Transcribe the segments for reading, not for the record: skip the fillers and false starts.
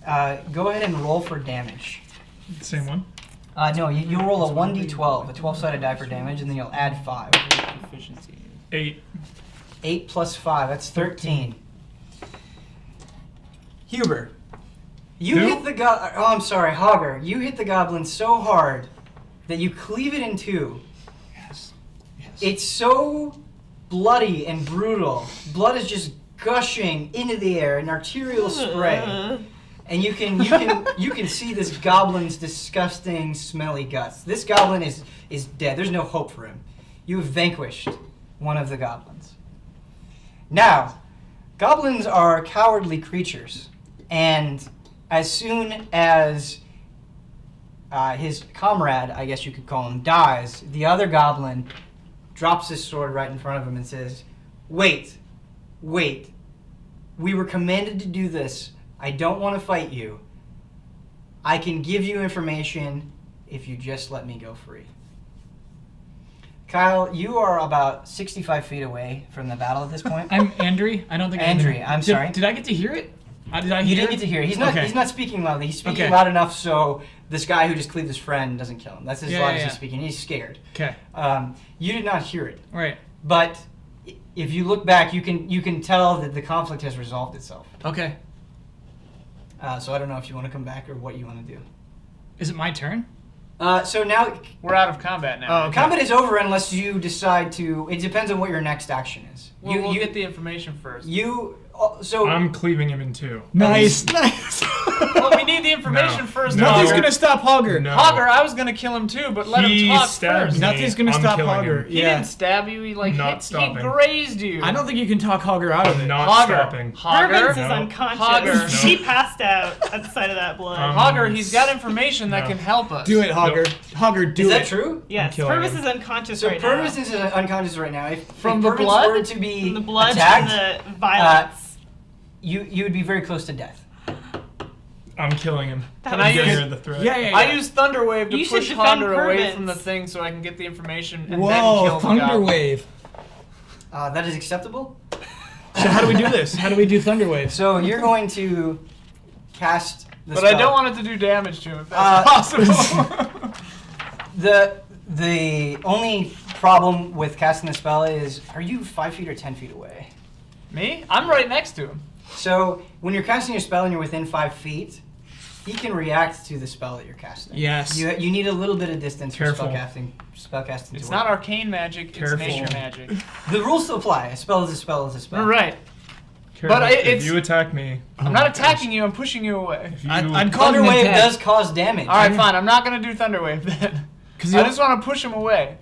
Go ahead and roll for damage. Same one? No, you'll roll a 1d12, a 12-sided die for damage, and then you'll add 5. Efficiency. 8. 8 plus 5, that's 13. Huber, you hit the Hogger, you hit the goblin so hard that you cleave it in two. Yes. It's so bloody and brutal. Blood is just gushing into the air, an arterial spray. And you can see this goblin's disgusting, smelly guts. This goblin is dead. There's no hope for him. You have vanquished one of the goblins. Now, goblins are cowardly creatures, and as soon as his comrade, I guess you could call him, dies, the other goblin drops his sword right in front of him and says, "Wait. We were commanded to do this. I don't want to fight you. I can give you information if you just let me go free." Kyle, you are about 65 feet away from the battle at this point. I'm Andrew. I don't think Andrew, I'm sorry. Did I get to hear it? You didn't get to hear it. He's not speaking loudly. He's speaking loud enough so this guy who just cleaved his friend doesn't kill him. That's as loud as he's speaking. He's scared. Okay. You did not hear it. Right. But if you look back, you can tell that the conflict has resolved itself. Okay. So I don't know if you want to come back or what you want to do. Is it my turn? So now We're out of combat now. Oh, okay. combat is over unless you decide to. It depends on what your next action is. We'll get the information first. I'm cleaving him in two. Nice. Well, we need the information first. No. Nothing's Hogger. gonna stop Hogger. No. Hogger, I was gonna kill him too, but let He him talk stabbed first. me. Nothing's gonna I'm stop killing Hogger. him. He didn't stab you. He Not he stopping. grazed you. I don't think you can talk Hogger out of I'm it. not Hogger. stopping. Hogger. Purvis is No. unconscious. Hogger. She passed out at the sight of that blood. Hogger, he's got information that No. can help us. Do it, Hogger. Hogger, do is it. that true? Yes, killing Purvis him. is unconscious So right Purvis now. is unconscious right now. If From the Purvis blood? were to be From the blood attacked, and the violence. you would be very close to death. I'm killing him. That Can was I use- Hear the threat. Yeah. I use Thunderwave to You should push defend Hogger away Purvis. from the thing so I can get the information and then Whoa, kill the goblin. Thunderwave. That is acceptable. So how do we do this? How do we do Thunderwave? So you're going to cast the But spell. I don't want it to do damage to him if that's possible. The only problem with casting the spell is, are you 5 feet or 10 feet away? Me? I'm right next to him. So when you're casting your spell and you're within 5 feet, he can react to the spell that you're casting. Yes. You need a little bit of distance Careful. for spellcasting. It's to not work. arcane magic, Careful. it's nature magic. The rules still apply. A spell is a spell is a spell. Right. Careful. But if it's- you attack me, I'm not attacking you, I'm pushing you away. if you, I'd call it an Thunderwave attack. does cause damage. Alright, fine, I'm not gonna do Thunderwave then. Because I just want to push him away.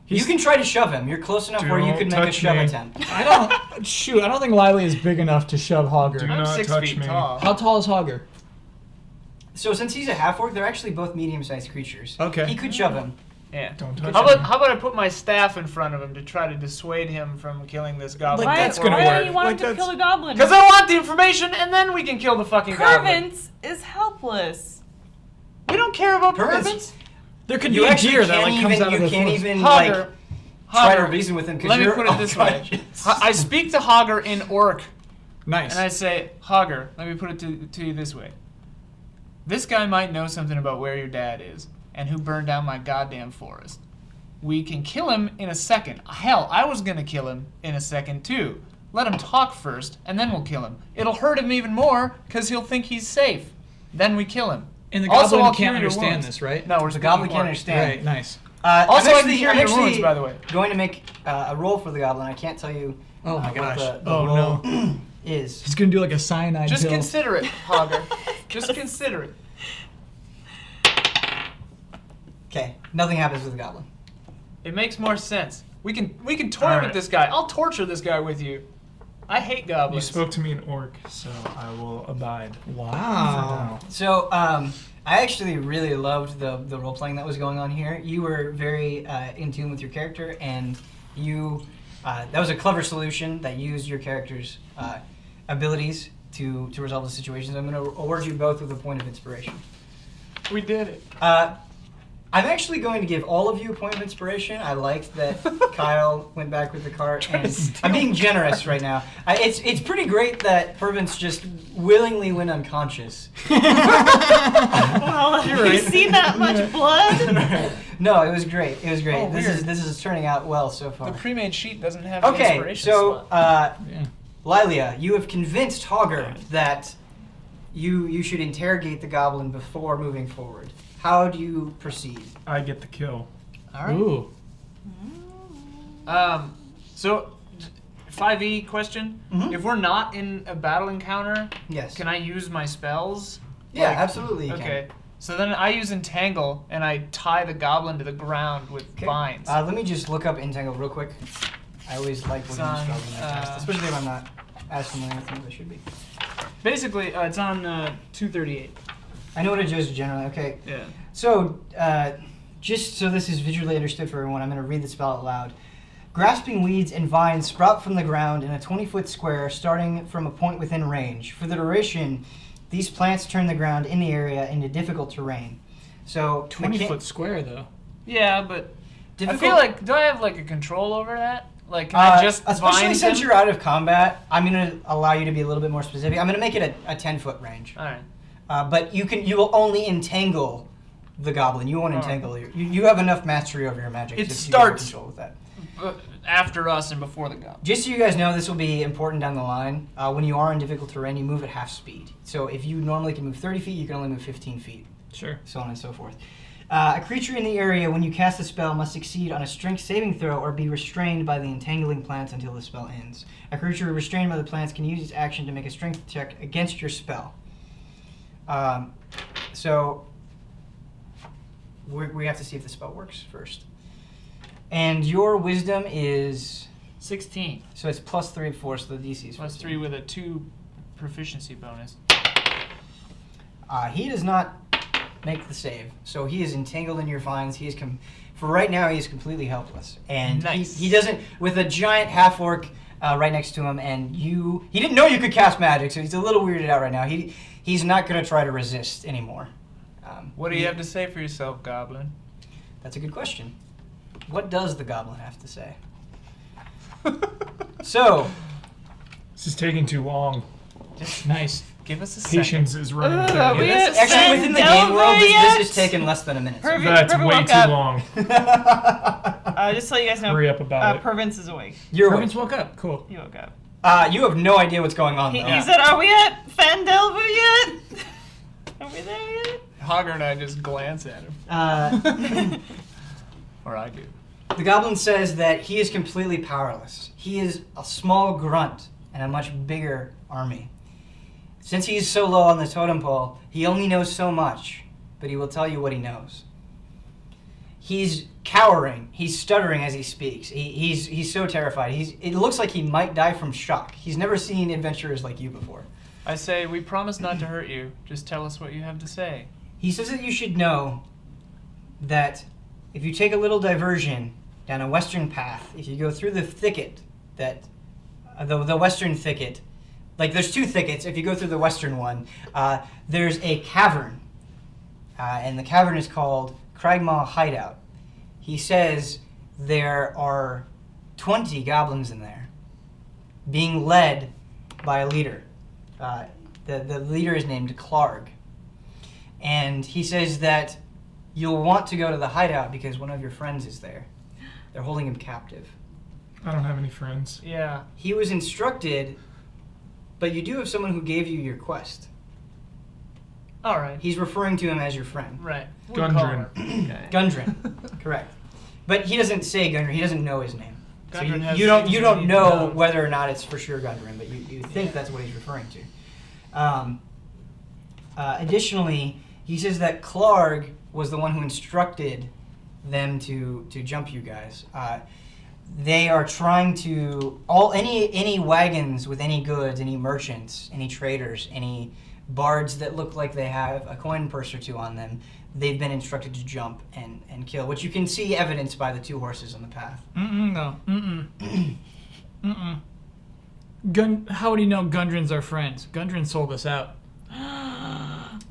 You can try to shove him. You're close enough where you Don't could make a touch shove me. attempt. I don't think Lively is big enough to shove Hogger. Do I'm not 6 touch feet me. tall. How tall is Hogger? So since he's a half-orc, they're actually both medium-sized creatures. Okay. He could shove him. Yeah. Don't touch How me. about I put my staff in front of him to try to dissuade him from killing this goblin? Like, Why, that's gonna why work. don't you want Like, him to kill the that's- goblin? Because I want the information, and then we can kill the fucking goblin. Purvis is helpless. We don't care about Purvis. Purvis. There could You be a actually deer that can't like comes even. out of You the can't forest. even Hogger. like try to Hogger. reason with him because Let me you're put it this way. unconscious. I speak to Hogger in Orc, Nice. and I say, Hogger, let me put it to you this way. This guy might know something about where your dad is, and who burned down my goddamn forest. We can kill him in a second. Hell, I was gonna kill him in a second too. Let him talk first, and then we'll kill him. It'll hurt him even more, because he'll think he's safe. Then we kill him. And the Also, goblin I'll can't cure your understand wounds. this, right? No, we're The goblin speaking can't Orc. understand. Right, nice. Also, I can I'm hear your wounds, by the way. going to make a roll for the goblin. I can't tell you Oh my what gosh. the Oh, roll no. is. He's gonna do like a cyanide Just pill. consider it, Hogger. Just consider it. Okay, nothing happens with the goblin. It makes more sense. We can toy All right. with this guy. I'll torture this guy with you. I hate You goblins. spoke to me in orc, so I will abide. Wow. So, I actually really loved the role playing that was going on here. You were very in tune with your character, and you that was a clever solution that used your character's abilities to resolve the situation. So I'm going to award you both with a point of inspiration. We did it. I'm actually going to give all of you a point of inspiration. I liked that Kyle went back with the cart, and I'm being generous right now. It's pretty great that Pervins just willingly went unconscious. Well, have you seen that much blood? No, it was great. It was great. Oh, weird. This is turning out well so far. The pre-made sheet doesn't have the Okay, inspiration so slot. Yeah. Lilia, you have convinced Hogger that you should interrogate the goblin before moving forward. How do you proceed? I get the kill. All right. Ooh. So 5e question: Mhm. If we're not in a battle encounter, Yes. can I use my spells? Yeah, Like- absolutely. You Okay. So then I use entangle and I tie the goblin to the ground with Can. vines. Let me just look up entangle real quick. I always like looking at It's on, spells when I cast, especially if I'm not as familiar with them as I should be. Basically, it's on 238. I know what it does generally. Okay. Yeah. So, just so this is visually understood for everyone, I'm going to read the spell out loud. Grasping weeds and vines sprout from the ground in a 20-foot square starting from a point within range. For the duration, these plants turn the ground in the area into difficult terrain. So, 20-foot square, though. Yeah, but difficult, I feel like, do I have like a control over that? Like, can I just especially vine since him? you're out of combat, I'm going to allow you to be a little bit more specific. I'm going to make it a 10-foot range. All right. But you will only entangle the goblin. You won't Oh. entangle you have enough mastery over your magic. It to starts- control with that. After us and before the goblin. Just so you guys know, this will be important down the line. When you are in difficult terrain, you move at half speed. So if you normally can move 30 feet, you can only move 15 feet, Sure. so on and so forth. A creature in the area, when you cast a spell, must succeed on a strength saving throw or be restrained by the entangling plants until the spell ends. A creature restrained by the plants can use its action to make a strength check against your spell. So we have to see if the spell works first. And your wisdom is... 16 So it's plus 3 and 4, so the DC is plus 15. 3 with a 2 proficiency bonus. He does not make the save, so he is entangled in your vines. He is for right now, he is completely helpless, and Nice. he doesn't, with a giant half orc right next to him, and he didn't know you could cast magic, so he's a little weirded out right now. He's not going to try to resist anymore. What do you have to say for yourself, Goblin? That's a good question. What does the goblin have to say? So, This is taking too long. Nice. Give us a second. Patience is running Ugh, thin. we this- have actually, within the sent game world, over this yet? has taken less than a minute. so- Perfect. That's Perfect way woke too up. long. Just to let you guys know, Hurry up about it. Pervins is awake. You're awake. Pervins woke up. Cool. He woke up. You have no idea what's going on, He, though. he said, "Are we at Fandelver yet? Are we there yet?" Hogger and I just glance at him. Or I do. The goblin says that he is completely powerless. He is a small grunt and a much bigger army. Since he is so low on the totem pole, he only knows so much, but he will tell you what he knows. He's cowering. He's stuttering as he speaks. He's so terrified. It looks like he might die from shock. He's never seen adventurers like you before. I say, we promise not to hurt you. Just tell us what you have to say. He says that you should know that if you take a little diversion down a western path, if you go through the thicket, the western thicket, like there's two thickets, if you go through the western one, there's a cavern, and the cavern is called Cragmaw Hideout. He says there are 20 goblins in there, being led by a leader. The leader is named Clarg. And he says that you'll want to go to the hideout because one of your friends is there. They're holding him captive. I don't have any friends. Yeah. He was instructed, but you do have someone who gave you your quest. All right. He's referring to him as your friend. Right. Gundren. Okay. Gundren, correct. But he doesn't say Gundren. He doesn't know his name. So Gundren has you don't things you you don't need to know know. whether or not it's for sure Gundren, but you think Yeah. that's what he's referring to. Additionally, he says that Clarg was the one who instructed them to jump you guys. They are trying to any wagons with any goods, any merchants, any traders, any bards that look like they have a coin purse or two on them. They've been instructed to jump and kill, which you can see evidenced by the two horses on the path. No. How would he know Gundren's our friends? Gundren sold us out.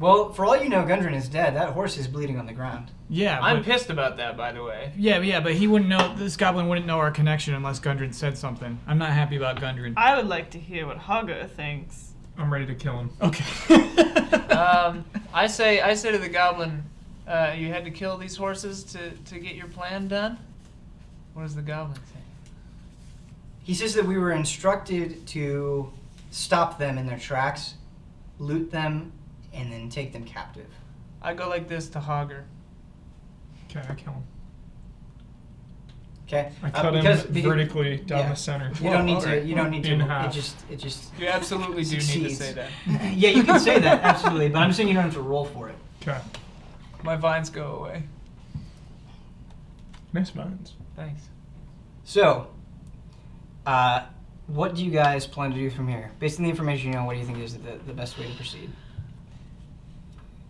Well, for all you know, Gundren is dead. That horse is bleeding on the ground. Yeah, I'm but, pissed about that, by the way. yeah, but he wouldn't know. This goblin wouldn't know our connection unless Gundren said something. I'm not happy about Gundren. I would like to hear what Hogger thinks. I'm ready to kill him. Okay. I say to the goblin, you had to kill these horses to get your plan done? What does the goblin say? He says that we were instructed to stop them in their tracks, loot them, and then take them captive. I go like this to Hogger. Okay, I kill him. Okay. I cut because him vertically down yeah. the center. You don't need to. alright. You don't need to. In half. It just. You absolutely do need to Succeeds. say that. Yeah, you can say that absolutely, but I'm saying you don't have to roll for it. Okay. My vines go away. Nice vines. Thanks. So, what do you guys plan to do from here? Based on the information you know, what do you think is the best way to proceed?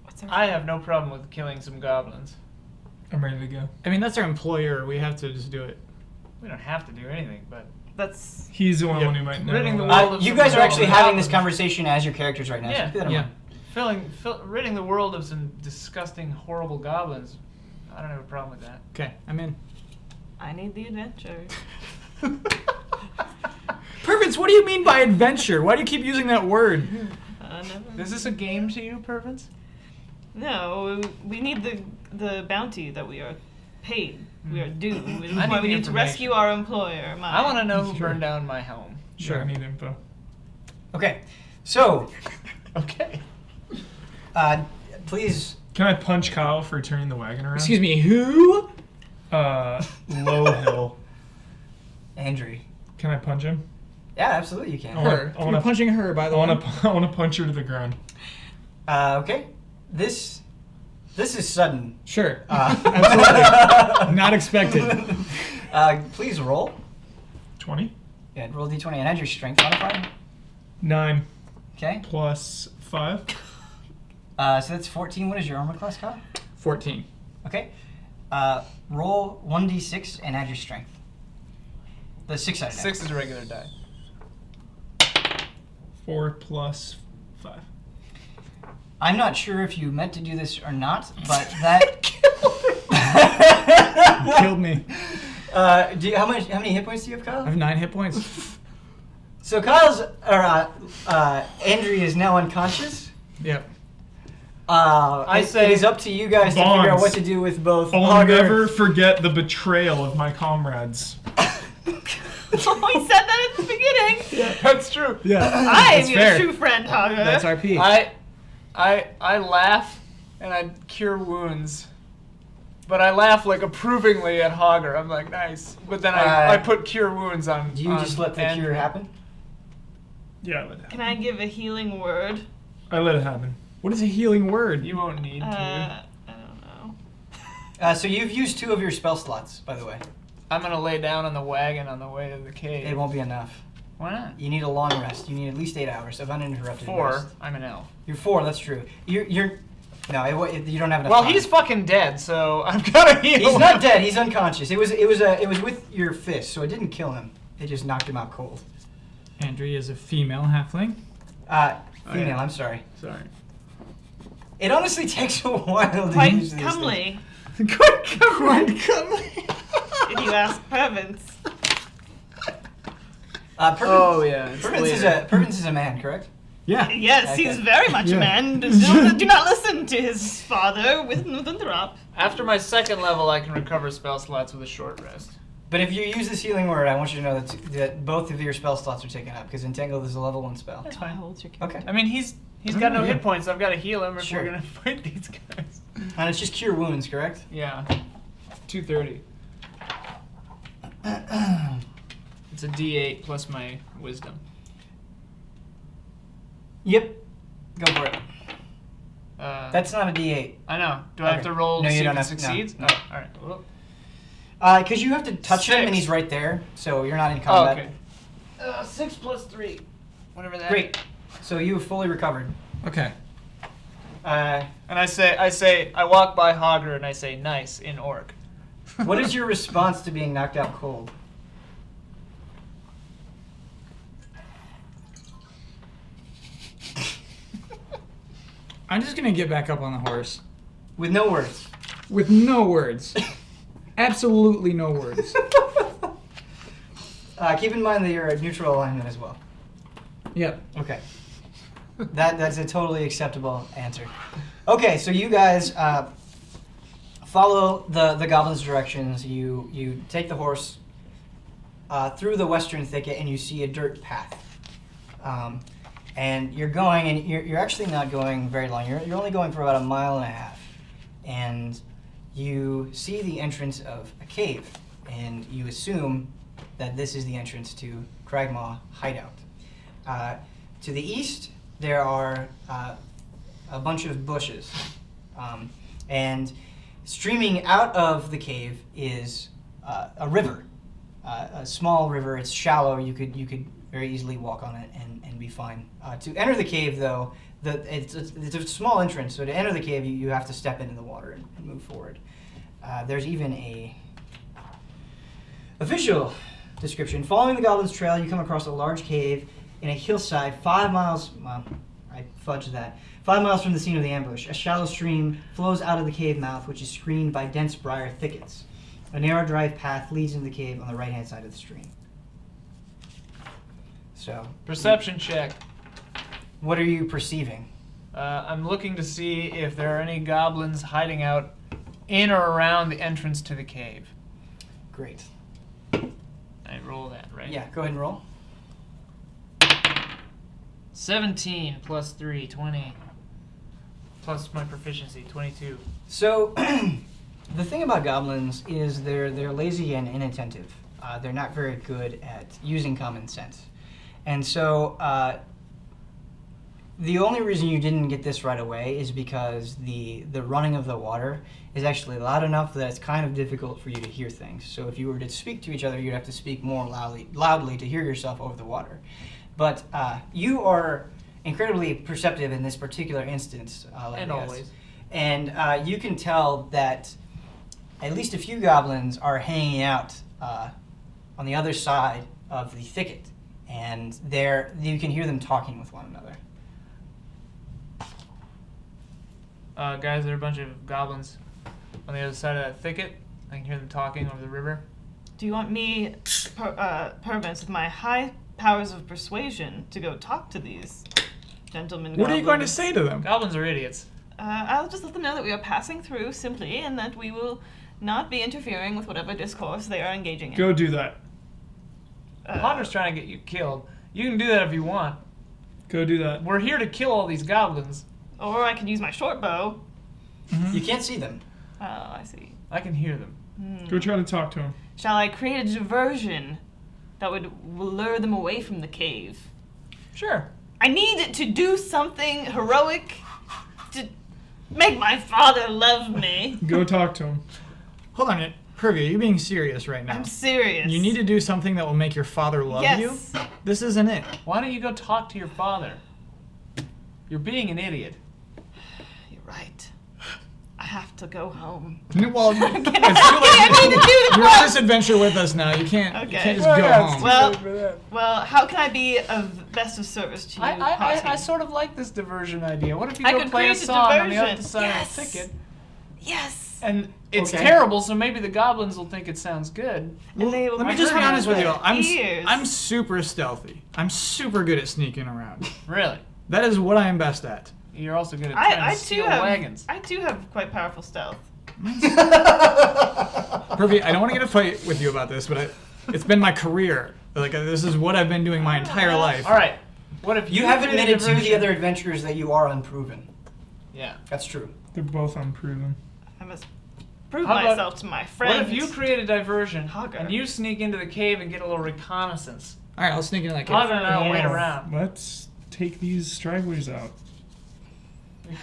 What's our I have no problem with killing some goblins. I'm ready to go. I mean, that's our employer. We have to just do it. We don't have to do anything, but That's He's the only one who might know. Ridding the world of You some guys are actually having this goblins. conversation as your characters right now. Yeah. So keep that in Yeah. mind. ridding the world of some disgusting, horrible goblins. I don't have a problem with that. Okay, I'm in. I need the adventure. Pervins, what do you mean by adventure? Why do you keep using that word? Never. Is this a game to you, Pervins? No, we need the bounty that we are paid. We are due. Which is I why need we the need to information. rescue our employer. I want to know who Sure. burned down my home. Sure. I need info. Okay. So, Okay. please. Can I punch Kyle for turning the wagon around? Excuse me, who? Low Hill. Andrew. Can I punch him? Yeah, absolutely you can. I wanna- Her. I You're wanna- punching her, by I the way. want to punch her to the ground. Okay. This is sudden. Sure. Uh, Absolutely. Not expected. Please roll. 20. Yeah, roll d20 and add your strength modifier. 9 Okay. plus 5. So that's 14. What is your armor class, Kyle? 14. Okay. Roll 1d6 and add your strength. The 6-sided. 6 is a regular die. 4 plus 5. I'm not sure if you meant to do this or not, but that. You killed me. How many hit points do you have, Kyle? I have 9 hit points. So Andrew is now unconscious. Yep. I say it is up to you guys to figure out bonds. what to do with both. I'll Augur- never forget the betrayal of my comrades. Oh, he said that at the beginning. That's true. Yeah. I am That's your fair. true friend, Hogger. That's RP. I laugh and I cure wounds. But I laugh like approvingly at Hogger. I'm like, nice. But then I put cure wounds on. Do you just let the Andrew. cure happen? Yeah, I let it happen. Can I give a healing word? I let it happen. What is a healing word? You won't need to. I don't know. So you've used 2 of your spell slots, by the way. I'm gonna lay down on the wagon on the way to the cave. It won't be enough. Why not? You need a long rest. You need at least 8 hours of uninterrupted 4. rest. I'm an elf. You're 4. That's true. You don't have enough. Well, time. he's fucking dead, so I've gotta heal. He's him. not dead. He's unconscious. It was with your fist, so it didn't kill him. It just knocked him out cold. Andrea is a female halfling. Female. yeah. I'm sorry. Sorry. It honestly takes a while to Quite use these comely, Quite comely. if you ask Pervins. Oh yeah. it's Pervins is a man, correct? Yeah. Yes, Okay. he's very much Yeah. a man. Do not listen to his father with Nuthendrop. After my 2nd level, I can recover spell slots with a short rest. But if you use this healing word, I want you to know that both of your spell slots are taken up because Entangled is a level 1 spell. That's fine. Holds your Okay. I mean, he's got no yeah. hit points. So I've got to heal him if Sure. we're gonna fight these guys. And it's just cure wounds, correct? Yeah. 230. It's a D8 plus my wisdom. Yep. Go for it. That's That's not a D8. I know. Do I have Okay. to roll No, to you see don't if it have to- no, succeeds? no. Oh, all right. Well, Because you have to touch him and 6. he's right there, so you're not in oh, combat. okay. 6 plus 3. Whatever that. Great. So you have fully recovered. Okay. And I walk by Hogger and I say, nice, in orc. What is your response to being knocked out cold? I'm just gonna get back up on the horse. With no words. With no words. Absolutely no words. Keep in mind that you're at neutral alignment as well. Yep. Okay. That's a totally acceptable answer. Okay, so you guys follow the goblin's directions. You take the horse through the western thicket, and you see a dirt path. And you're going, and you're actually not going very long. You're only going for about 1.5 miles, and you see the entrance of a cave, and you assume that this is the entrance to Cragmaw Hideout. To the east, there are a bunch of bushes, and streaming out of the cave is a river, a small river. It's shallow. You could very easily walk on it and be fine. To enter the cave, though, it's a small entrance, so to enter the cave, you have to step into the water and move forward. There's even a official description. Following the goblin's trail, you come across a large cave in a hillside 5 miles... Well, I fudged that. 5 miles from the scene of the ambush. A shallow stream flows out of the cave mouth, which is screened by dense briar thickets. A narrow drive path leads into the cave on the right-hand side of the stream. So... Perception check. What are you perceiving? I'm looking to see if there are any goblins hiding out in or around the entrance to the cave. Great. I roll that, right? Yeah, go ahead and roll. 17 plus 3, 20. Plus my proficiency, 22. So, the thing about goblins is they're lazy and inattentive. They're not very good at using common sense. And so, the only reason you didn't get this right away is because the running of the water is actually loud enough that it's kind of difficult for you to hear things. So if you were to speak to each other, you'd have to speak more loudly to hear yourself over the water. But you are incredibly perceptive in this particular instance, And always. And you can tell that at least a few goblins are hanging out on the other side of the thicket, and you can hear them talking with one another. Guys, there are a bunch of goblins on the other side of that thicket. I can hear them talking over the river. Do you want me, Purvis, with my high powers of persuasion, to go talk to these gentlemen? What are you going to goblins? say to them? Goblins are idiots. I'll just let them know that we are passing through simply, and that we will not be interfering with whatever discourse they are engaging in. Go do that. Potter's trying to get you killed. You can do that if you want. Go do that. We're here to kill all these goblins. Or I can use my short bow. You can't see them. Oh, I see. I can hear them. Go try to talk to him. Shall I create a diversion that would lure them away from the cave? Sure. I need to do something heroic to make my father love me. Go talk to him. Hold on, Purvia, you're being serious right now. I'm serious. You need to do something that will make your father love Yes. you? This isn't it. Why don't you go talk to your father? You're being an idiot. You're right. I have to go home. Well, it's too late. I need to do You're on this adventure with us now. You can't Okay. just go home. Well, how can I be of best of service to you, I Potty? sort of like this diversion idea. What if you I go could play a create a song on the diversion. other side Yes. of the thicket? Yes. And it's Okay. terrible, so maybe the goblins will think it sounds good. And they will Let me just be cover honest with you. their ears. I'm super stealthy. I'm super good at sneaking around. Really? That is what I am best at. You're also good at trying I to steal too have. wagons. I too have quite powerful stealth. Purvia, I don't want to get a fight with you about this, but it's been my career. Like this is what I've been doing my entire life. All right. What if You have create a admitted to the diversion? other adventurers that you are unproven. Yeah. That's true. They're both unproven. I must prove How about- myself to my friends. What if you create a diversion Hogger. and you sneak into the cave and get a little reconnaissance? All right, I'll sneak into that cave. Hogger and I will wait Yes. around. Let's take these stragglers out.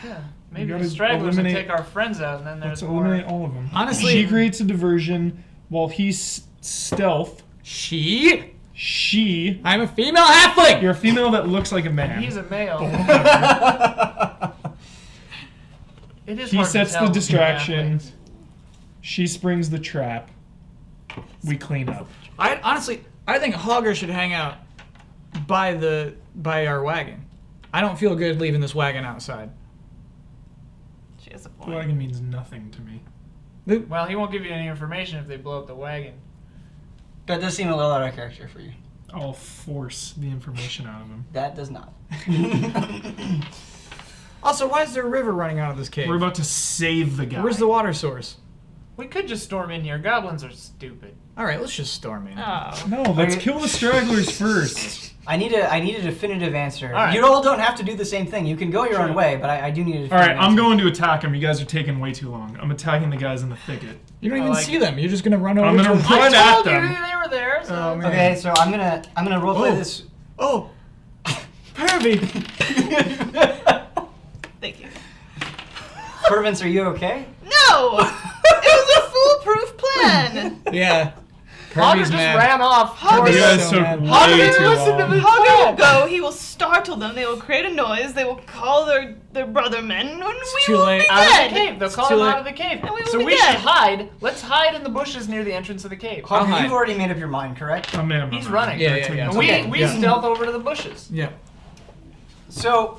Yeah. Maybe gotta the stragglers will eliminate- take our friends out, and then Let's there's more. eliminate all of them. Honestly- she creates a diversion while he's stealth. She? She. I'm a female halfling. You're a female that looks like a man. He's a male. It is He hard to sets tell the with distraction. halflings. She springs the trap. We clean up. I think Hogger should hang out by our wagon. I don't feel good leaving this wagon outside. She has a The point. wagon means nothing to me. Well, he won't give you any information if they blow up the wagon. That does seem a little out of character for you. I'll force the information out of him. That does not. Also, why is there a river running out of this cave? We're about to save the guy. Where's the water source? We could just storm in here. Goblins are stupid. All right, let's just storm in. Oh. No, let's kill the stragglers first. I need a definitive answer. All right. You all don't have to do the same thing. You can go your own way, but I do need a definitive All right, I'm answer. going to attack him. You guys are taking way too long. I'm attacking the guys in the thicket. You don't I even like see it. them. You're just gonna run over. I'm gonna to the- run I at told you them. they were there. So Oh, man. Okay, so I'm gonna roleplay Oh. this. Oh, Pervy. Thank you. Pervins, are you okay? No! It was a foolproof plan! Yeah. Hogger Pervy's just mad. ran off. Hogger- towards- You guys so took mad. way Hogger too listened to long. me. Hogger will go, he will startle them, they will create a noise, they will call their brother men, and we too will late. be Out of dead! the cave. They'll call too him late. out of the cave. And we will So be we dead. should hide. Let's hide in the bushes near the entrance of the cave. Hogger, hide. you've already made up your mind, correct? I'm in. He's running. Yeah, That's yeah, what yeah. you And told we me. Okay. stealth over to the bushes. Yeah. So,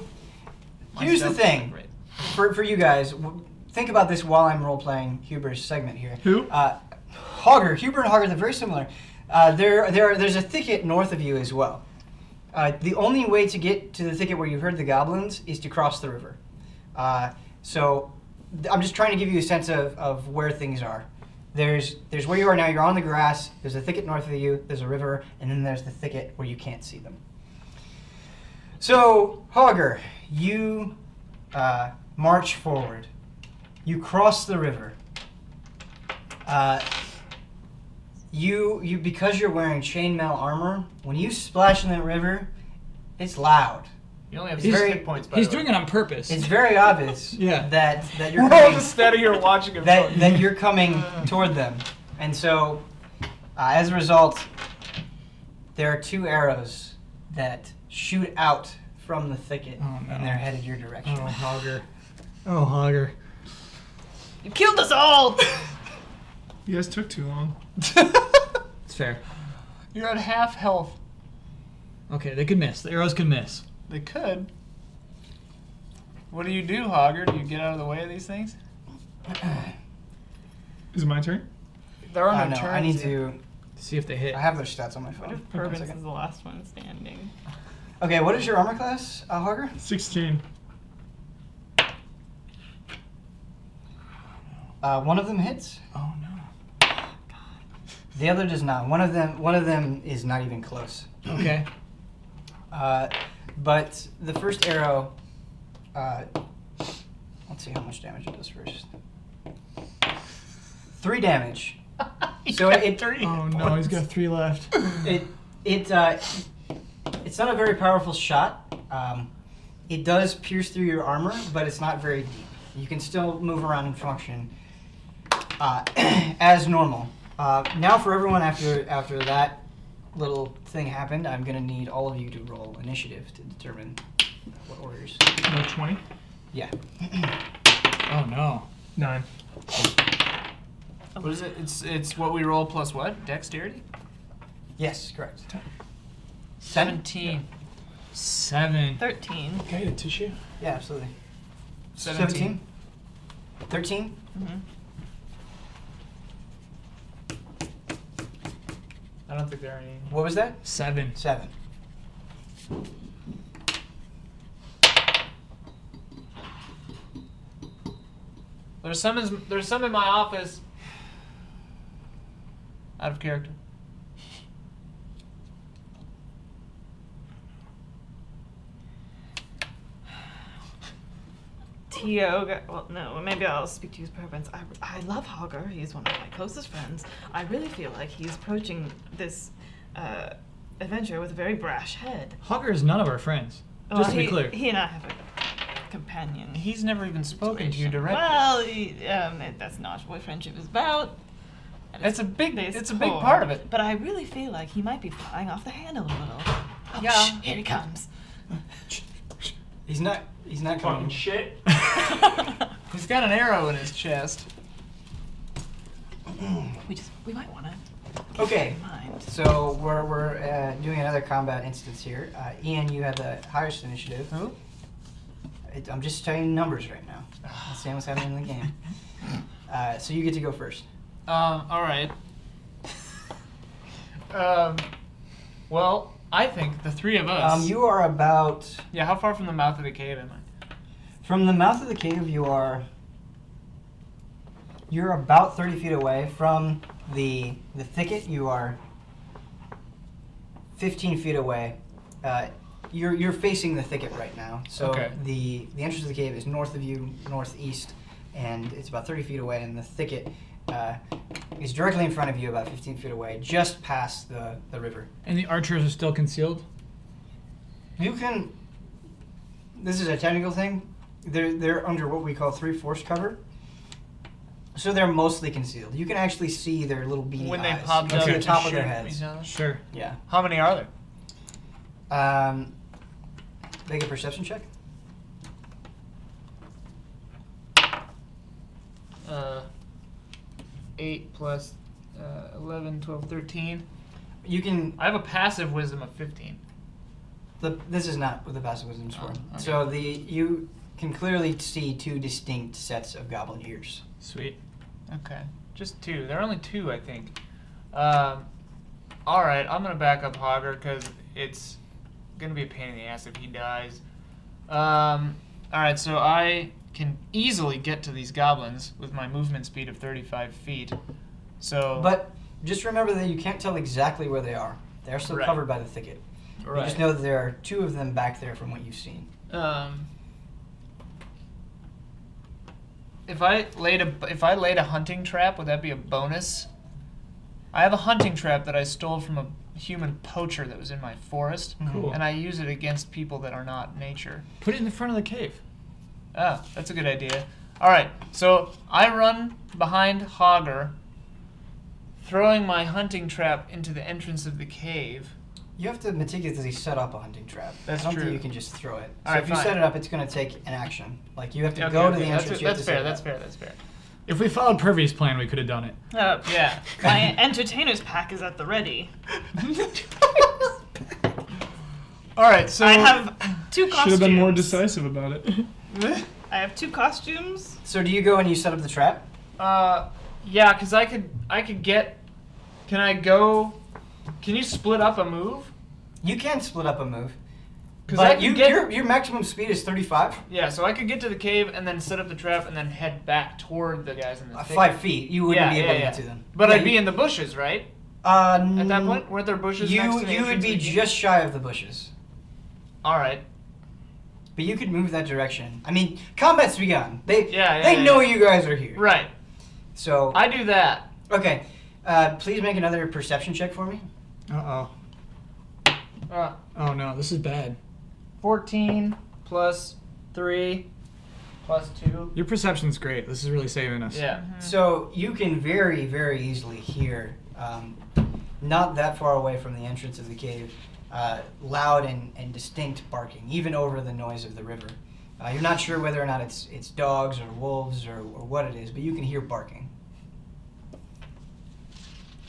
My here's the stealth- thing. For you guys, think about this while I'm role-playing Huber's segment here. Who? Hogger. Huber and Hogger, they're very similar. There's a thicket north of you as well. The only way to get to the thicket where you heard the goblins is to cross the river. So I'm just trying to give you a sense of where things are. There's where you are now. You're on the grass. There's a thicket north of you. There's a river, and then there's the thicket where you can't see them. So Hogger, you march forward. You cross the river. You because you're wearing chainmail armor, when you splash in that river, it's loud. You only have He's 6 very- hit points. By He's the way. doing it on purpose. It's very obvious Yeah. that you're We're all coming, just standing here watching him. that you're coming toward them, and so as a result, there are 2 arrows that shoot out from the thicket, Oh, no. and they're headed your direction. Oh, Hogger. Oh, Hogger. You killed us all! You guys took too long. It's fair. You're at half health. Okay, they could miss. The arrows could miss. They could. What do you do, Hogger? Do you get out of the way of these things? Is it my turn? There are no No, turns. I need here. to. See if they hit. I have their stats on my What phone. if Hold on a Pervins second. is the last one standing? Okay, what is your armor class, Hogger? 16. One of them hits. Oh no. The other does not. One of them is not even close. Okay. But the first arrow, let's see how much damage it does first. 3 damage. So it Oh no, he's got 3 left. it's not a very powerful shot. It does pierce through your armor, but it's not very deep. You can still move around and function as normal. Now for everyone after that little thing happened, I'm gonna need all of you to roll initiative to determine what orders. No, 20? Yeah. Oh no. 9. What is it? It's what we roll plus what? Dexterity? Yes, correct. 17. 7. 13. Okay, the tissue. Yeah, absolutely. 17. 13? Mm-hmm. I don't think there are any. What was that? 7. 7. There's some in my office. Out of character. Tio, well, no, maybe I'll speak to you as Pervins. I love Hogger. He's one of my closest friends. I really feel like he's approaching this adventure with a very brash head. Hogger is none of our friends. Just to be clear. He and I have a companion. He's never even spoken to you situation. directly. Well, that's not what friendship is about. And It's a big core. part of it. But I really feel like he might be flying off the handle a little. Oh, Yeah. shh, here he comes. He's not coming. shit. He's got an arrow in his chest. We might want to Okay. in mind. So we're doing another combat instance here. Ian, you have the highest initiative. Who? I'm just telling you numbers right now. I'm saying what's happening in the game. So you get to go first. All right. Well, I think the three of us. You are about... Yeah, how far from the mouth of the cave am I? From the mouth of the cave, you're about 30 feet away. From the thicket, you are 15 feet away. You're facing the thicket right now. So Okay. the entrance of the cave is north of you, northeast, and it's about 30 feet away. And the thicket is directly in front of you, about 15 feet away, just past the river. And the archers are still concealed? You can... This is a technical thing. They're under what we call 3/4 cover. So they're mostly concealed. You can actually see their little beady When eyes. they popped You can up see the to top of shoot their each heads. other? Sure. Yeah. How many are there? Make a perception check. 8 plus 11, 12, 13. You can... I have a passive wisdom of 15. This is not what the passive wisdom's for. Oh, okay. So you can clearly see two distinct sets of goblin ears. Sweet. Okay. Just 2. There are only 2, I think. Alright, I'm going to back up Hogger because it's going to be a pain in the ass if he dies. Alright, so I can easily get to these goblins with my movement speed of 35 feet. So... But just remember that you can't tell exactly where they are. They're still Right. covered by the thicket. Right. You just know that there are 2 of them back there from what you've seen. If I laid a hunting trap, would that be a bonus? I have a hunting trap that I stole from a human poacher that was in my forest, Cool. and I use it against people that are not nature. Put it in the front of the cave. Oh, that's a good idea. All right, so I run behind Hogger, throwing my hunting trap into the entrance of the cave. You have to meticulously set up a hunting trap. That's I don't true. think you can just throw it. All So right, if you fine. set it up, it's going to take an action. Like you have to Okay, go to okay, the entrance. you have That's to set fair. it That's up. fair. That's fair. If we followed Purvy's plan, we could have done it. Yeah. My entertainer's pack is at the ready. All right, so I have 2 costumes. Should have been more decisive about it. I have 2 costumes. So do you go and you set up the trap? Yeah, because I could get. Can I go? Can you split up a move? You can split up a move. 'Cause But I can get- your maximum speed is 35. Yeah, so I could get to the cave and then set up the trap and then head back toward the guys in the thicket. 5 feet. You wouldn't Yeah, be able yeah, to yeah. get to them. But Yeah, I'd be in the bushes, right? At At that point, weren't there bushes next to the you would entrance be of the cave? just shy of the bushes. All right. But you could move that direction. I mean, combat's begun. They Yeah, know yeah. you guys are here. Right. So I do that. okay, please make another perception check for me. Uh-oh. Oh no, this is bad. 14 plus 3 plus 2. Your perception's great. This is really saving us. Yeah. So you can very, very easily hear, not that far away from the entrance of the cave, loud and distinct barking, even over the noise of the river. You're not sure whether or not it's dogs or wolves or what it is, but you can hear barking.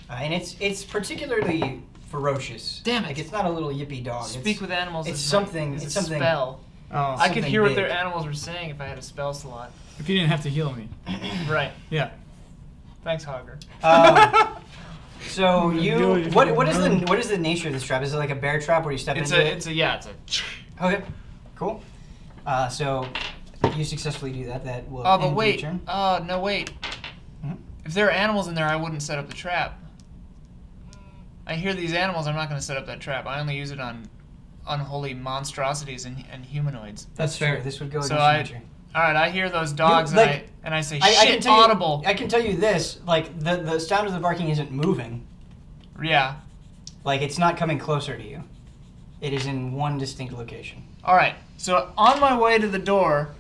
And it's particularly ferocious. Damn it. Like it's not a little yippy dog. Speak with animals. it's is something- Is it's a something- spell. Oh, I could something hear what big. their animals were saying if I had a spell slot. if you didn't have to heal me. Right. Yeah. Thanks, Hogger. So Really? what is the nature of this trap? Is it like a bear trap where you step into it? It's a. Okay, cool. So you successfully do that. That will Oh, end but your wait. turn. No, wait. Mhm. If there are animals in there, I wouldn't set up the trap. I hear these animals, I'm not going to set up that trap. I only use it on unholy monstrosities and humanoids. That's fair. True. This would go So against nature. All right, I hear those dogs like, and I say, I can shit, tell you- audible. I can tell you this: like the sound of the barking isn't moving. Yeah. Like it's not coming closer to you. It is in one distinct location. All right. So on my way to the door,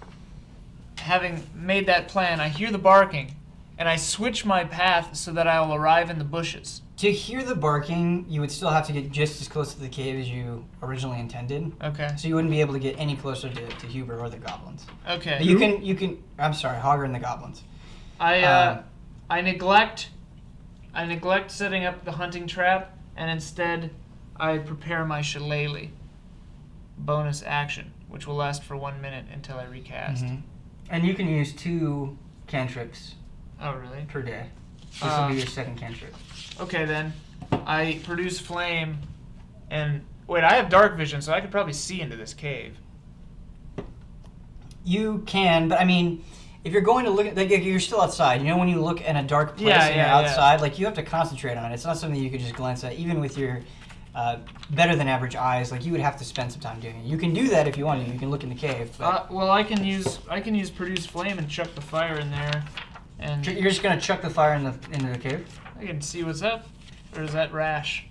having made that plan, I hear the barking, and I switch my path so that I will arrive in the bushes. To hear the barking, you would still have to get just as close to the cave as you originally intended. Okay. So you wouldn't be able to get any closer to Huber or the goblins. Okay. But you can. I'm sorry, Hogger and the goblins. I neglect setting up the hunting trap, and instead I prepare my shillelagh. Bonus action. which will last for 1 minute until I recast. And you can use 2 cantrips Oh, really? per day. This will be your second cantrip. Okay, then. I produce flame, and... Wait, I have dark vision, so I could probably see into this cave. You can, but I mean, if you're going to look at, like, you're still outside. You know when you look in a dark place and you're outside, like, you have to concentrate on it. It's not something you could just glance at, even with your better than average eyes. Like, you would have to spend some time doing it. You can do that if you want to. You can look in the cave. But Well, I can use produce flame and chuck the fire in there, and you're just gonna chuck the fire into the cave. I can see what's up. Or is that rash?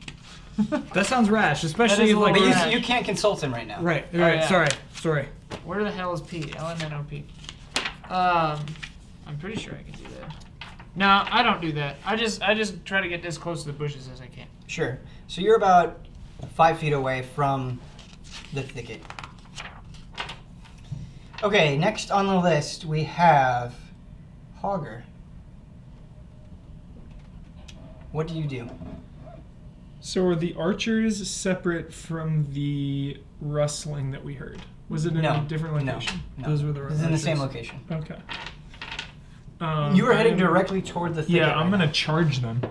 That sounds rash, especially That is a like. little But rash. you can't consult him right now. Right. Oh, Right. yeah. Sorry. Where the hell is P? LMNOP. I'm pretty sure I can do that. No, I don't do that. I just try to get as close to the bushes as I can. Sure. So you're about 5 feet away from the thicket. Okay, next on the list we have Hogger. What do you do? So are the archers separate from the rustling that we heard? Was it in No. a different No. location? No. Those were the This is in the same archers. location. Okay. You were heading I'm- directly toward the thicket. Yeah, I'm right gonna charge them.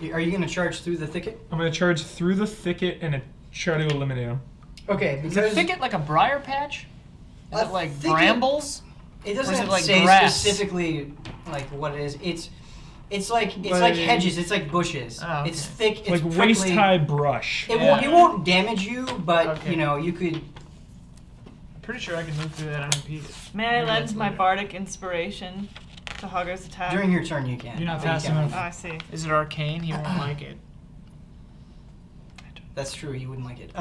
now. Are you gonna charge through the thicket? I'm gonna charge through the thicket and try to eliminate them. Okay, Is the because thicket like a briar patch? Is A it like thicket- brambles? it or is doesn't it like say grass? specifically like what it is. It's like Like- hedges. It's like bushes. Oh, okay. It's thick. It's Like prickly. waist high brush. It Yeah. won't damage you, but Okay. you know you could. I'm pretty sure I can move through that unimpeded. May I Maybe lend that's my later. bardic inspiration to Hogger's attack? During your turn, you can. You're not But you fast can't enough. move. Oh, I see. Is it arcane? He won't like it. That's true. He wouldn't like it.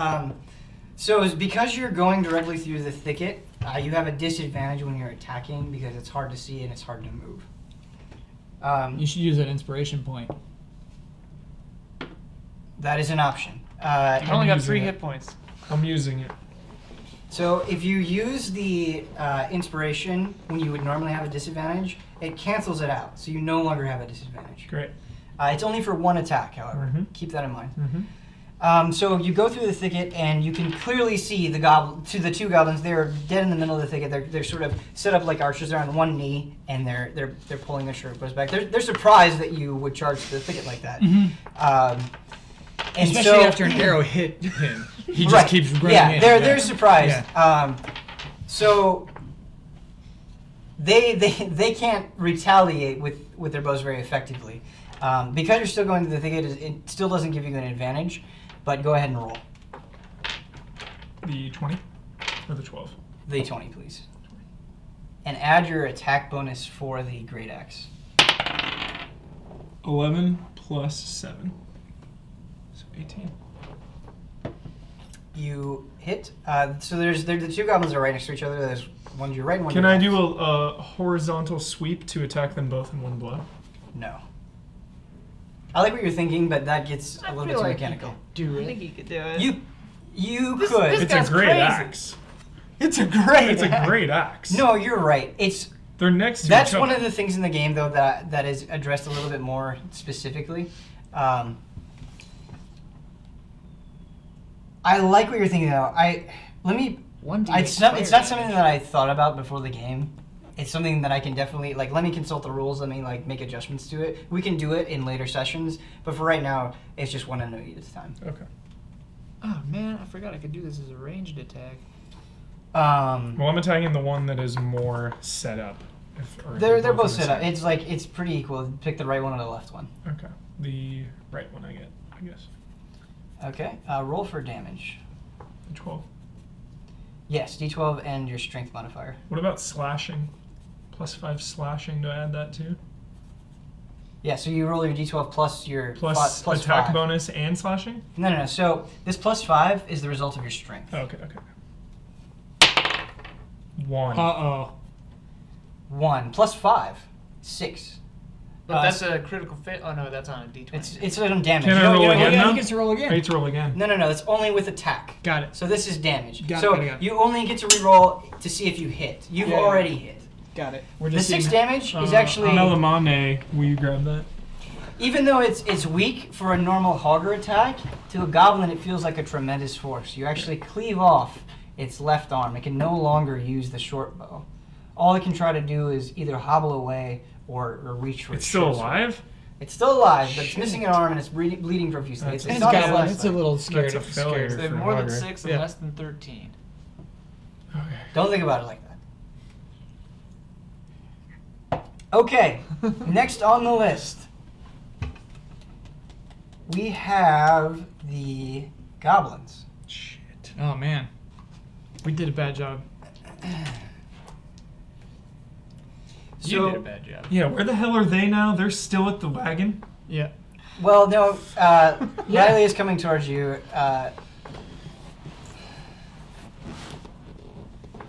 So it's because you're going directly through the thicket, you have a disadvantage when you're attacking because it's hard to see and it's hard to move. You should use that inspiration point. That is an option. I've only got using 3 it. hit points. I'm using it. So if you use the inspiration when you would normally have a disadvantage, it cancels it out. So you no longer have a disadvantage. Great. It's only for 1 attack, however. Mhm. Keep that in mind. Mm-hmm. So you go through the thicket and you can clearly see the 2 goblins. They're dead in the middle of the thicket. They're sort of set up like archers. They're on one knee and they're pulling their short back. They're surprised that you would charge the thicket like that. And Especially so, after an arrow hit him. He just Right. keeps running Yeah, in. they're surprised. Yeah. So they can't retaliate with their bows very effectively. Because you're still going to the thicket, it still doesn't give you an advantage. But go ahead and roll The 20 or the 12? the 20, please, and add your attack bonus for the great axe. 11 plus 7. So 18. You hit. So there's the 2 goblins are right next to each other. There's one to your right and one Can to your I left. do a horizontal sweep to attack them both in one blow? No. I like what you're thinking, but that gets a little bit too mechanical. Do I think it. you could do it. You This- could. this It's guy's a great crazy. axe. It's a great. It's a great axe. No, you're right. It's They're next to that's each other. one of the things in the game though that is addressed a little bit more specifically. I like what you're thinking though. It's not something that I thought about before the game. It's something that I can definitely let me consult the rules. Let me make adjustments to it. We can do it in later sessions, but for right now, it's just 1 enemy at a time. Okay. Oh man, I forgot I could do this as a ranged attack. Well, I'm attacking the one that is more set up. Or They're both in the set up. same- It's pretty equal. Pick the right one or the left one. Okay. The right one I guess. Okay. Roll for damage. The 12. Yes, D12 and your strength modifier. What about slashing? Plus 5 slashing, do I add that too? Yeah, so you roll your D12 plus your Plus plus attack 5. bonus and slashing? No. So this plus 5 is the result of your strength. Okay. 1. Uh-oh. 1 plus 5, 6. But that's a critical fail. Oh no, that's on a d20. It's on damage. Can You I don't- roll you don't- again Yeah, now? he gets to roll I again. need to roll again. No, it's only with attack. Got it. So this is damage. Got so it. you only get to reroll to see if you hit. You've Yeah. already hit. Got it. We're The just 6 seeing- damage is actually, Melamane, will you grab that? even though it's weak for a normal Hogger attack, to a goblin it feels like a tremendous force. You actually cleave off its left arm. It can no longer use the short bow. All it can try to do is either hobble away or reach for It's its still short sword. alive? It's still alive, but it's missing an arm and it's bleeding profusely. It's It's not got its one. left It's a leg. little scared. That's a failure. They have for more than Augur. 6 and Yeah. less than 13. Okay. Don't think about it like that. Okay, next on the list, we have the goblins. Shit. Oh man, we did a bad job. You did a bad job. Yeah, where the hell are they now? They're still at the wagon? Yeah. Well, no, Riley is coming towards you.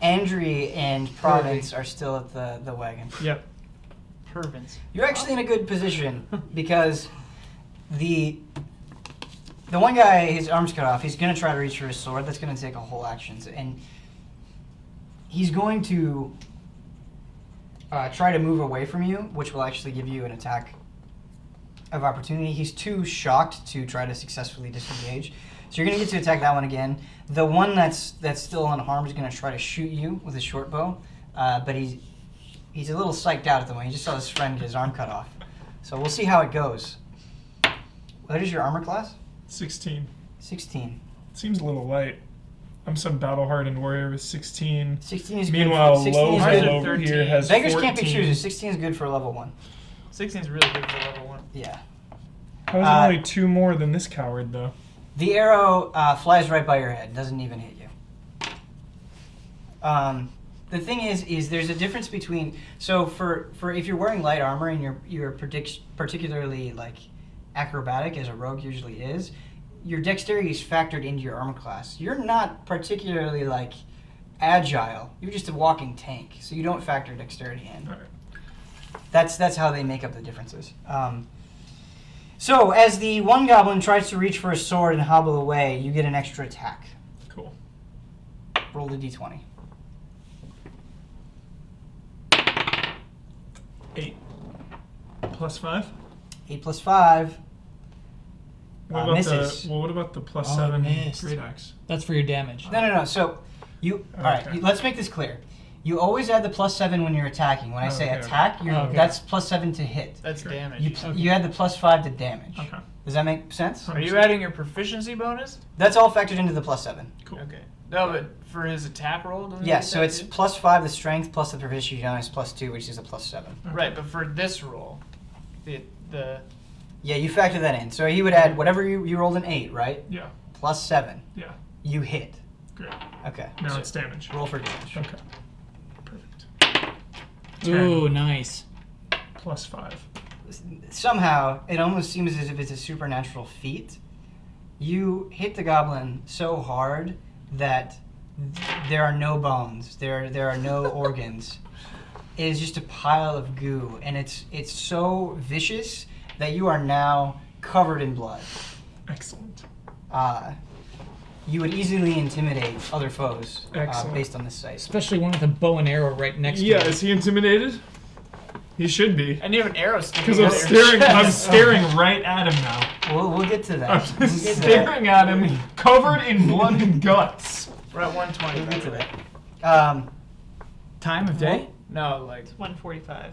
Andre and Province are still at the wagon. Yep. Pervins. You're actually in a good position because the one guy, his arm's cut off. He's gonna try to reach for his sword. That's gonna take a whole action, and he's going to try to move away from you, which will actually give you an attack of opportunity. He's too shocked to try to successfully disengage, so you're gonna get to attack that one again. The one that's still unharmed is gonna try to shoot you with a short bow, but he's a little psyched out at the moment. He just saw his friend get his arm cut off, so we'll see how it goes. What is your armor class? 16. 16. Seems a little light. I'm some battle-hardened warrior with 16. 16 is Meanwhile, good. 16 is Ours Logan are good. over 13. here has Beggars 14. can't be choosers. 16 is good for level 1. 16 is really good for level 1. Yeah. How's Uh, only 2 more than this coward, though? The arrow flies right by your head. Doesn't even hit you. The thing is there's a difference between for if you're wearing light armor and you're particularly like acrobatic as a rogue usually is, your dexterity is factored into your armor class. You're not particularly like agile. You're just a walking tank, so you don't factor dexterity in. All right. That's how they make up the differences. So as the one goblin tries to reach for a sword and hobble away, you get an extra attack. Cool. Roll the d20. 8. Plus 5? 8 plus 5. What about misses. what about the plus Oh, 7 missed. great axe? That's for your damage. No. So you all right? Okay. Let's make this clear. You always add the plus 7 when you're attacking. When I say Okay. attack, Okay. that's plus 7 to hit. That's Okay. damage. You add the plus 5 to damage. Okay. Does that make sense? Are you adding your proficiency bonus? That's all factored into the plus 7. Cool. Okay. No, but for his attack roll? doesn't he Yeah, get so that it's too? plus 5 the strength plus the proficiency bonus plus 2, which is a plus 7. Right, but for this roll, the Yeah, you factor that in. So he would add whatever you rolled an 8, right? Yeah. Plus 7. Yeah. You hit. Great. Okay. Now so it's damage. roll for damage. Okay. Perfect. Ooh, nice. Plus 5. Somehow, it almost seems as if it's a supernatural feat. You hit the goblin so hard that there are no bones, there are no organs. It is just a pile of goo, and it's so vicious that you are now covered in blood. Excellent. You would easily intimidate other foes Excellent. based on this sight. Especially one with a bow and arrow right next to Yeah, it. is he intimidated? He should be. and you have an arrow sticking Because I'm out of your staring I'm chest. staring right at him now. We'll get to that. I'm We'll just get to that. staring at him, covered in blood and guts. We're at 120. We'll get to by the way. that. Time of day? No, like 145.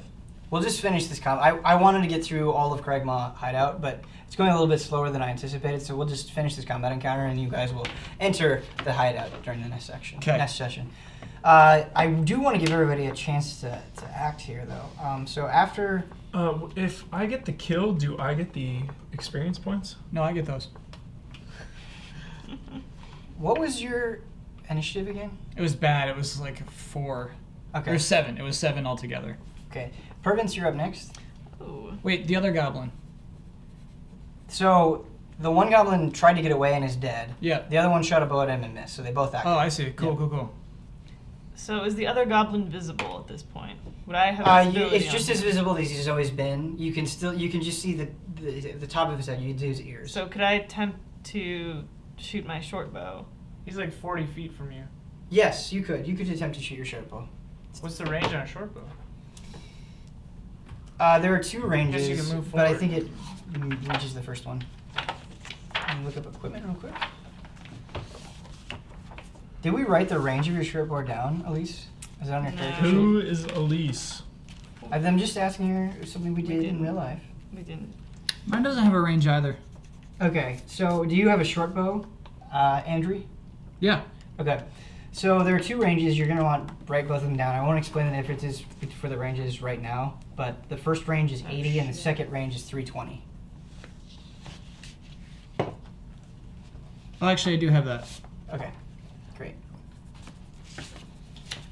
We'll just finish this I wanted to get through all of Cragmaw Hideout, but it's going a little bit slower than I anticipated, so we'll just finish this combat encounter, and you guys will enter the hideout during the next section. Okay. Next session. I do want to give everybody a chance to act here, though. So after... If I get the kill, do I get the experience points? No, I get those. What was your initiative again? It was bad. It was like 4. Okay. Or 7. It was 7 altogether. Okay. Pervins, you're up next. Ooh. Wait, the other goblin. So the one goblin tried to get away and is dead. Yeah. The other one shot a bow at him and missed, so they both acted. Oh, I see. Cool, Yeah. cool. So is the other goblin visible at this point? Would I have visibility It's just on as him? visible as he's always been. You can just see the top of his head. You can see his ears. So could I attempt to shoot my short bow? he's like 40 feet from you. Yes, you could. You could attempt to shoot your short bow. What's the range on a short bow? There are 2 ranges, you can move but I forward. think it reaches the first one. Let me look up equipment real quick. Did we write the range of your short bow down, Elise? Is it on your No. character sheet? Who is Elise? I'm just asking her something we did in didn't. real life. We didn't. Mine doesn't have a range either. Okay, so do you have a short bow, Andrew? Yeah. Okay, so there are 2 ranges. You're going to want to write both of them down. I won't explain the differences for the ranges right now, but the first range is 80 and the second range is 320. Well, actually, I do have that. Okay, great.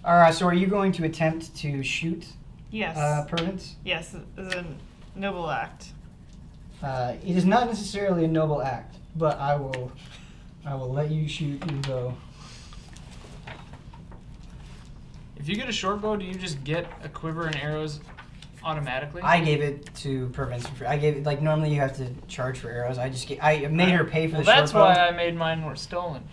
All right, so are you going to attempt to shoot Yes. Pervins? Yes, it's a noble act. It is not necessarily a noble act, but I will let you shoot your bow. If you get a short bow, do you just get a quiver and arrows automatically? I gave it to Pervins for free. I gave it, like, normally you have to charge for arrows. I made her pay for well, the short that's bow. why I made mine were stolen.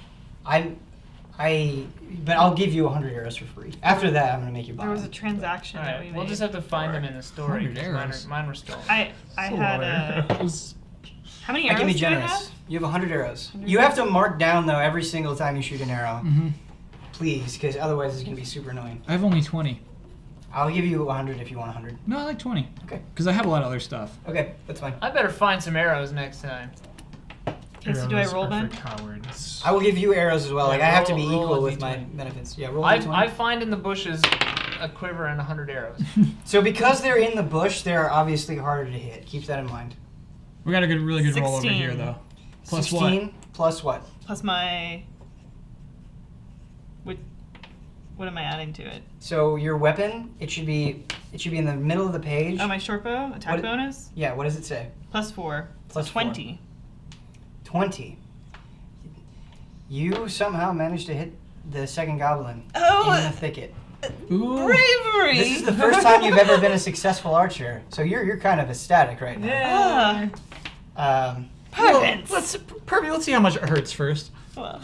But I'll give you 100 arrows for free. After that, I'm gonna make you buy There was a them. transaction All that right, we we'll made. just have to find them in the story. 100 arrows. Mine were stolen. I had Hilarious. How many I arrows can be do I generous. have? You have 100 arrows. You have to mark down, though, every single time you shoot an arrow. Mm-hmm. Please, because otherwise it's gonna be super annoying. I have only 20. I'll give you 100 if you want 100. No, I like 20. Okay. Because I have a lot of other stuff. Okay, that's fine. I better find some arrows next time. Okay, so do I Arrows roll are then? for cowards. I will give you arrows as well. Like, Yeah, I have to roll- be roll equal a with my D20. benefits. Yeah, roll a I D20. find in the bushes a quiver and 100 arrows. So because they're in the bush, they're obviously harder to hit. Keep that in mind. We got a good, really good roll over 16. here, though. Plus 16 plus what? Plus my. What am I adding to it? So your weapon, it should be in the middle of the page. Oh, my short bow attack What- bonus Yeah, what does it say? +4. Plus So 4. 20. 20. You somehow managed to hit the second goblin Oh, in the thicket. Ooh. bravery! This is the first time you've ever been a successful archer, so you're kind of ecstatic right now. Ah, Um, perfect. Pervy, let's see how much it hurts first. Well.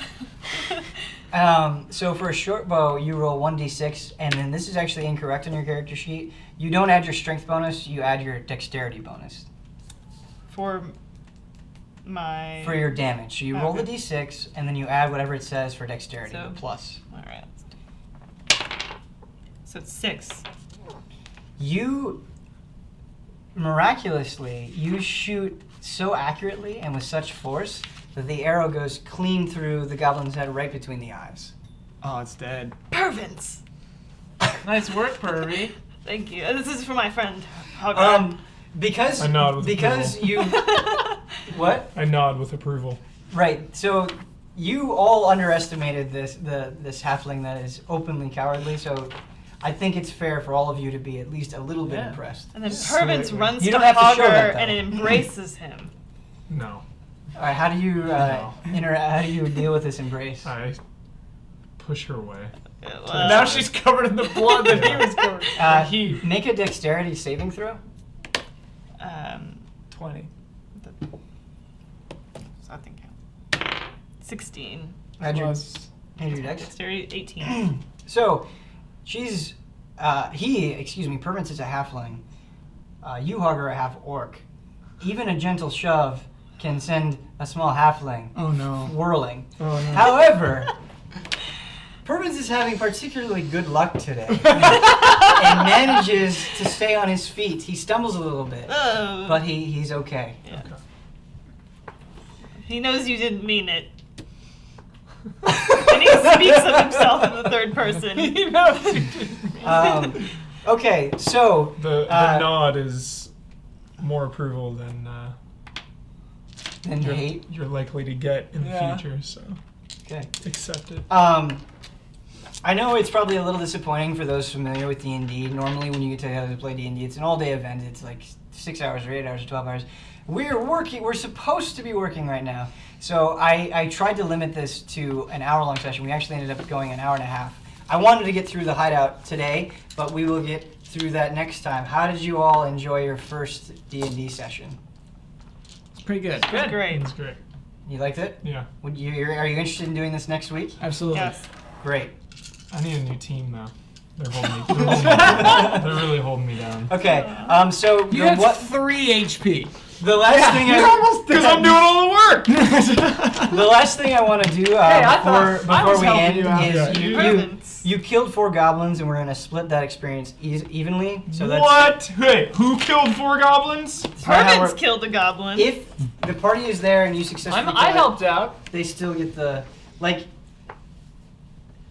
so for a short bow, you roll 1d6, and then this is actually incorrect on your character sheet. You don't add your strength bonus; you add your dexterity bonus For my. for your damage. So you roll the Okay. d6, and then you add whatever it says for dexterity, So- the plus. Alright. So it's 6. You miraculously you shoot so accurately and with such force that the arrow goes clean through the goblin's head right between the eyes. Oh, it's dead. Perfect! Nice work, Pervy. Thank you. This is for my friend, Hogger. Because I nod with because you what? I nod with approval. Right. So you all underestimated this halfling that is openly cowardly. So I think it's fair for all of you to be at least a little bit Yeah. impressed. And then Slightly. Pervins runs You to don't have to show that, Hogger though. and embraces him. No. All right. How do you No. how do you deal with this embrace? I push her away. Now she's covered in the blood that he was covered. He make a dexterity saving throw. 20. I think 16. Add your Plus- dex. Dexterity 18. So, Pervins is a halfling. You, Hogger, are a half orc. Even a gentle shove can send a small halfling Oh, no. whirling. Oh, no. However, Pervins is having particularly good luck today and manages to stay on his feet. He stumbles a little bit, but he's okay. Yeah. He knows you didn't mean it. And he speaks of himself in the third person. He knows you didn't. Okay, so The nod is more approval than then hate. you're likely to get in Yeah. the future, so Okay. accept it. I know it's probably a little disappointing for those familiar with D&D. Normally when you get together to play D&D, it's an all-day event. It's like 6 hours or 8 hours or 12 hours. We're supposed to be working right now. So I tried to limit this to an hour-long session. We actually ended up going an hour and a half. I wanted to get through the hideout today, but we will get through that next time. How did you all enjoy your first D&D session? It's pretty good. Good. Great. That's great. You liked it? Yeah. Are you interested in doing this next week? Absolutely. Yes. Great. I need a new team though. They're really holding me down. Okay, so You the have what? 3 HP. The last thing Because I'm doing all the work. the last thing I want to do I thought I before was we helping end you out. is Improvements. you killed 4 goblins, and we're gonna split that experience evenly. So that's What? Hey, who killed 4 goblins? that's not how Pervins we're- killed a goblin. If the party is there and you successfully I kill it, helped out. they still get the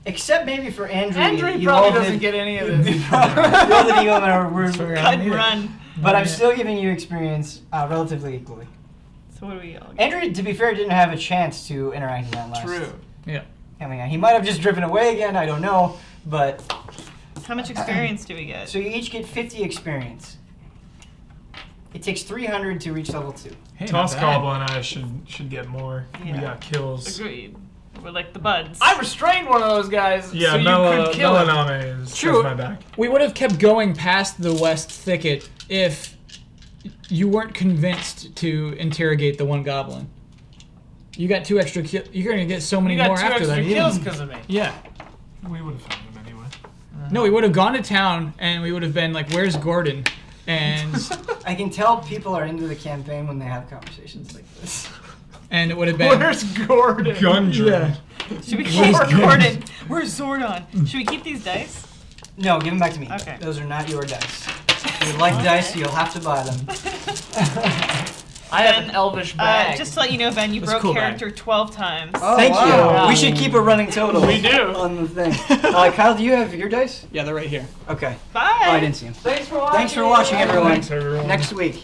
except maybe for Andrew. Andrew you probably all doesn't did- get any of you this. rolled an eagle and we're Cut and run. but I'm still giving you experience relatively equally. So what do we all get? Andrew, to be fair, didn't have a chance to interact in that last. True. Yeah. I mean, he might have just driven away again. I don't know, but How much experience do we get? so you each get 50 experience. It takes 300 to reach level 2. Hey, Toss not bad. Goblin and I should get more. We Yeah. got kills. Agreed. We're like the buds. I restrained one of those guys Yeah, so you could kill him. Melaname is True. my back. We would have kept going past the west thicket if you weren't convinced to interrogate the one goblin. You got 2 extra kills. You're gonna get so many You got more 2 after extra that. kills because of me. Yeah. We would have found him anyway. No, we would have gone to town and we would have been like, "Where's Gordon?" And I can tell people are into the campaign when they have conversations like this. and it would have been. Where's Gordon? Gundren. Should we keep Gordon? Where's Zordon? Should we keep these dice? No, give them back to me. Okay. Those are not your dice. If you like dice, you'll have to buy them. I have an elvish bag. Just to let you know, Ben, you That's broke cool character 12 times. Thank wow. you. We should keep a running total. We do. On the thing. Kyle, do you have your dice? Yeah, they're right here. Okay. Bye. Oh, I didn't see them. Thanks for watching. Thanks for watching, everyone. Thanks, everyone. Next week.